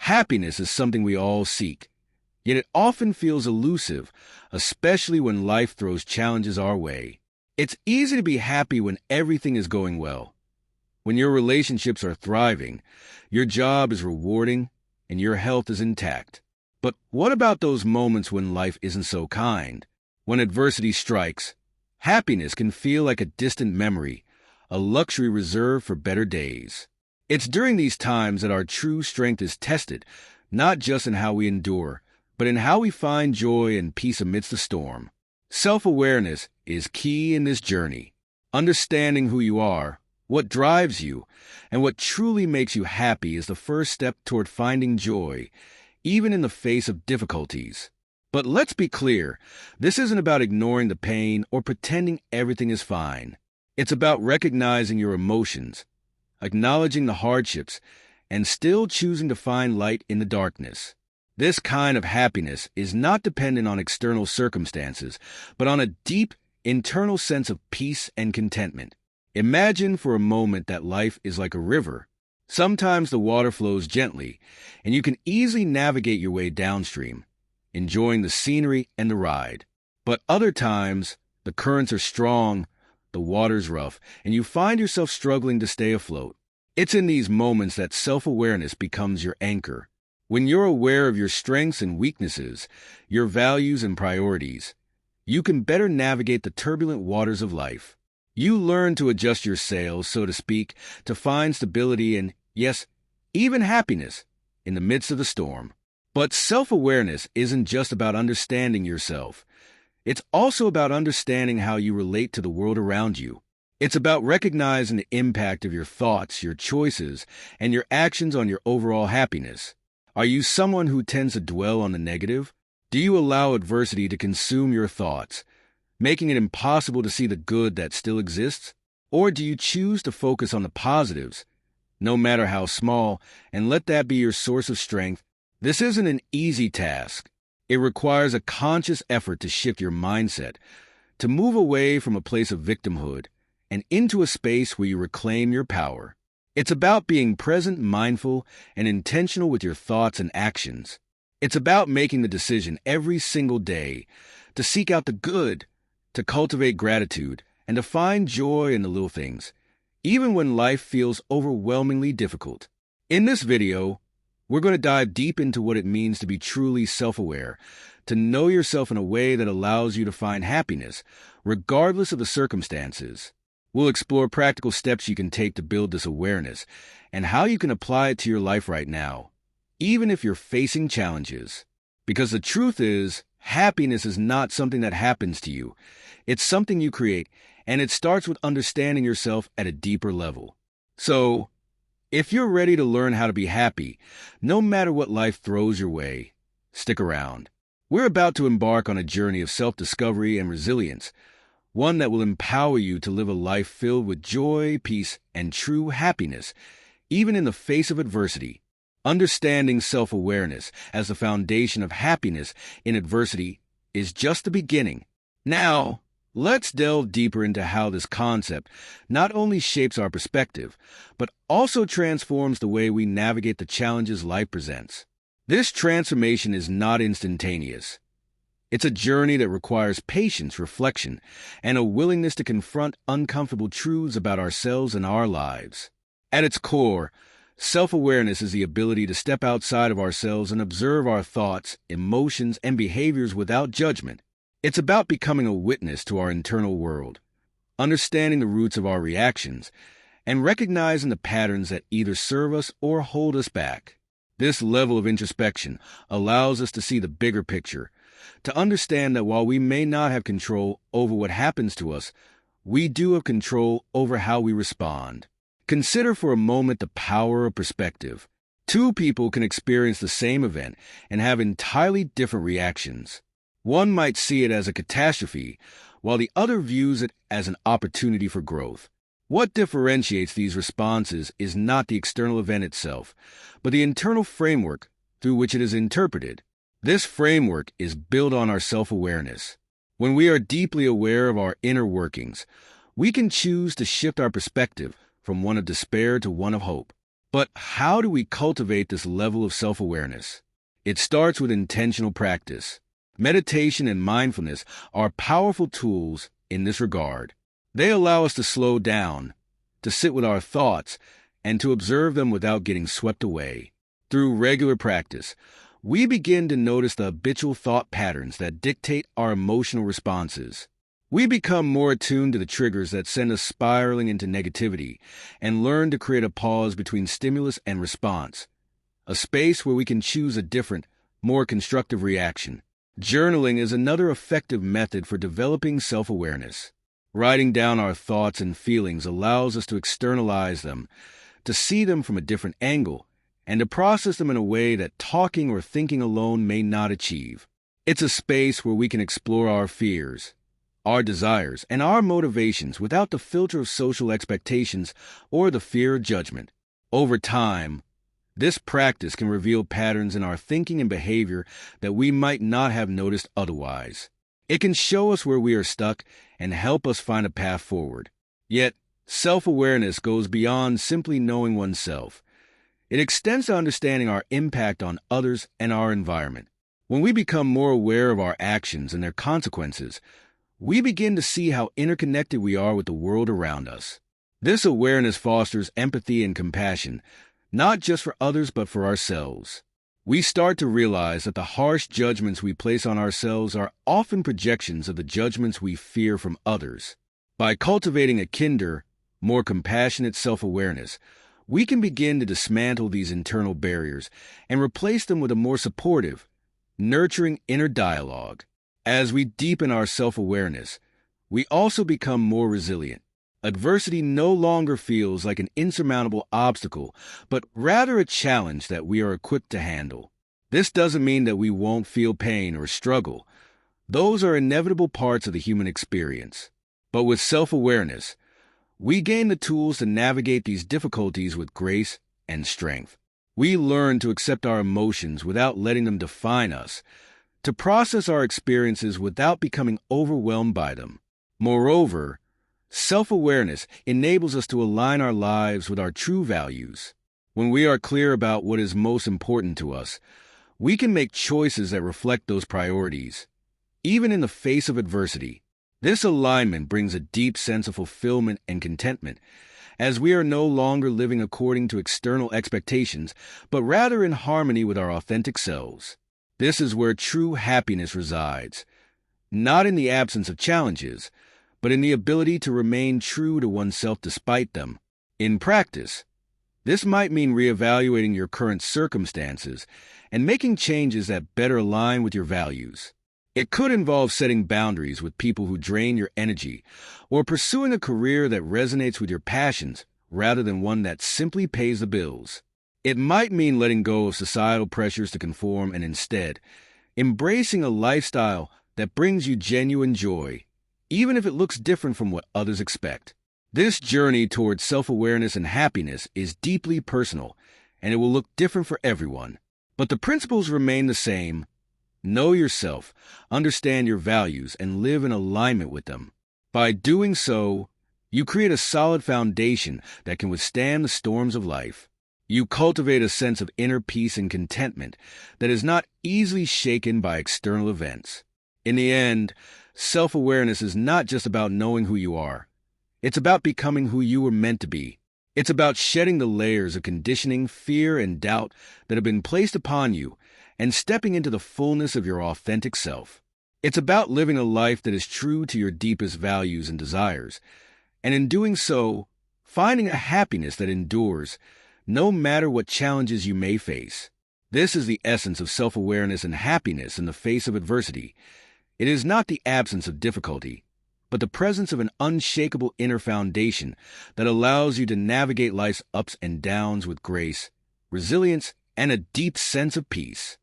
Happiness is something we all seek, yet it often feels elusive, especially when life throws challenges our way. It's easy to be happy when everything is going well, when your relationships are thriving, your job is rewarding, and your health is intact. But what about those moments when life isn't so kind? When adversity strikes, happiness can feel like a distant memory, a luxury reserved for better days. It's during these times that our true strength is tested, not just in how we endure, but in how we find joy and peace amidst the storm. Self-awareness is key in this journey. Understanding who you are, what drives you, and what truly makes you happy is the first step toward finding joy, even in the face of difficulties. But let's be clear, this isn't about ignoring the pain or pretending everything is fine. It's about recognizing your emotions, acknowledging the hardships, and still choosing to find light in the darkness. This kind of happiness is not dependent on external circumstances, but on a deep, internal sense of peace and contentment. Imagine for a moment that life is like a river. Sometimes the water flows gently, and you can easily navigate your way downstream, enjoying the scenery and the ride. But other times, the currents are strong, the water's rough, and you find yourself struggling to stay afloat. It's in these moments that self-awareness becomes your anchor. When you're aware of your strengths and weaknesses, your values and priorities, you can better navigate the turbulent waters of life. You learn to adjust your sails, so to speak, to find stability and, yes, even happiness in the midst of the storm. But self-awareness isn't just about understanding yourself. It's also about understanding how you relate to the world around you. It's about recognizing the impact of your thoughts, your choices, and your actions on your overall happiness. Are you someone who tends to dwell on the negative? Do you allow adversity to consume your thoughts, making it impossible to see the good that still exists? Or do you choose to focus on the positives, no matter how small, and let that be your source of strength? This isn't an easy task. It requires a conscious effort to shift your mindset, to move away from a place of victimhood and into a space where you reclaim your power. It's about being present, mindful, and intentional with your thoughts and actions. It's about making the decision every single day to seek out the good, to cultivate gratitude, and to find joy in the little things, even when life feels overwhelmingly difficult. In this video, we're going to dive deep into what it means to be truly self-aware, to know yourself in a way that allows you to find happiness, regardless of the circumstances. We'll explore practical steps you can take to build this awareness and how you can apply it to your life right now, even if you're facing challenges. Because the truth is, happiness is not something that happens to you. It's something you create, and it starts with understanding yourself at a deeper level. So, if you're ready to learn how to be happy, no matter what life throws your way, stick around. We're about to embark on a journey of self-discovery and resilience, one that will empower you to live a life filled with joy, peace, and true happiness, even in the face of adversity. Understanding self-awareness as the foundation of happiness in adversity is just the beginning. Now, let's delve deeper into how this concept not only shapes our perspective, but also transforms the way we navigate the challenges life presents. This transformation is not instantaneous. It's a journey that requires patience, reflection, and a willingness to confront uncomfortable truths about ourselves and our lives. At its core, self-awareness is the ability to step outside of ourselves and observe our thoughts, emotions, and behaviors without judgment. It's about becoming a witness to our internal world, understanding the roots of our reactions, and recognizing the patterns that either serve us or hold us back. This level of introspection allows us to see the bigger picture, to understand that while we may not have control over what happens to us, we do have control over how we respond. Consider for a moment the power of perspective. Two people can experience the same event and have entirely different reactions. One might see it as a catastrophe, while the other views it as an opportunity for growth. What differentiates these responses is not the external event itself, but the internal framework through which it is interpreted. This framework is built on our self-awareness. When we are deeply aware of our inner workings, we can choose to shift our perspective from one of despair to one of hope. But how do we cultivate this level of self-awareness? It starts with intentional practice. Meditation and mindfulness are powerful tools in this regard. They allow us to slow down, to sit with our thoughts, and to observe them without getting swept away. Through regular practice, we begin to notice the habitual thought patterns that dictate our emotional responses. We become more attuned to the triggers that send us spiraling into negativity and learn to create a pause between stimulus and response, a space where we can choose a different, more constructive reaction. Journaling is another effective method for developing self-awareness. Writing down our thoughts and feelings allows us to externalize them, to see them from a different angle, and to process them in a way that talking or thinking alone may not achieve. It's a space where we can explore our fears, our desires, and our motivations without the filter of social expectations or the fear of judgment. Over time, this practice can reveal patterns in our thinking and behavior that we might not have noticed otherwise. It can show us where we are stuck and help us find a path forward. Yet, self-awareness goes beyond simply knowing oneself. It extends to understanding our impact on others and our environment. When we become more aware of our actions and their consequences, we begin to see how interconnected we are with the world around us. This awareness fosters empathy and compassion, not just for others but for ourselves. We start to realize that the harsh judgments we place on ourselves are often projections of the judgments we fear from others. By cultivating a kinder, more compassionate self-awareness, we can begin to dismantle these internal barriers and replace them with a more supportive, nurturing inner dialogue. As we deepen our self-awareness, we also become more resilient. Adversity no longer feels like an insurmountable obstacle, but rather a challenge that we are equipped to handle. This doesn't mean that we won't feel pain or struggle. Those are inevitable parts of the human experience. But with self-awareness, we gain the tools to navigate these difficulties with grace and strength. We learn to accept our emotions without letting them define us, to process our experiences without becoming overwhelmed by them. Moreover, self-awareness enables us to align our lives with our true values. When we are clear about what is most important to us, we can make choices that reflect those priorities, even in the face of adversity. This alignment brings a deep sense of fulfillment and contentment, as we are no longer living according to external expectations, but rather in harmony with our authentic selves. This is where true happiness resides, not in the absence of challenges, but in the ability to remain true to oneself despite them. In practice, this might mean reevaluating your current circumstances and making changes that better align with your values. It could involve setting boundaries with people who drain your energy, or pursuing a career that resonates with your passions rather than one that simply pays the bills. It might mean letting go of societal pressures to conform and instead embracing a lifestyle that brings you genuine joy, even if it looks different from what others expect. This journey towards self-awareness and happiness is deeply personal, and it will look different for everyone. But the principles remain the same. Know yourself, understand your values, and live in alignment with them. By doing so, you create a solid foundation that can withstand the storms of life. You cultivate a sense of inner peace and contentment that is not easily shaken by external events. In the end, self-awareness is not just about knowing who you are. It's about becoming who you were meant to be. It's about shedding the layers of conditioning, fear, and doubt that have been placed upon you and stepping into the fullness of your authentic self. It's about living a life that is true to your deepest values and desires, and in doing so, finding a happiness that endures, no matter what challenges you may face. This is the essence of self-awareness and happiness in the face of adversity. It is not the absence of difficulty, but the presence of an unshakable inner foundation that allows you to navigate life's ups and downs with grace, resilience, and a deep sense of peace.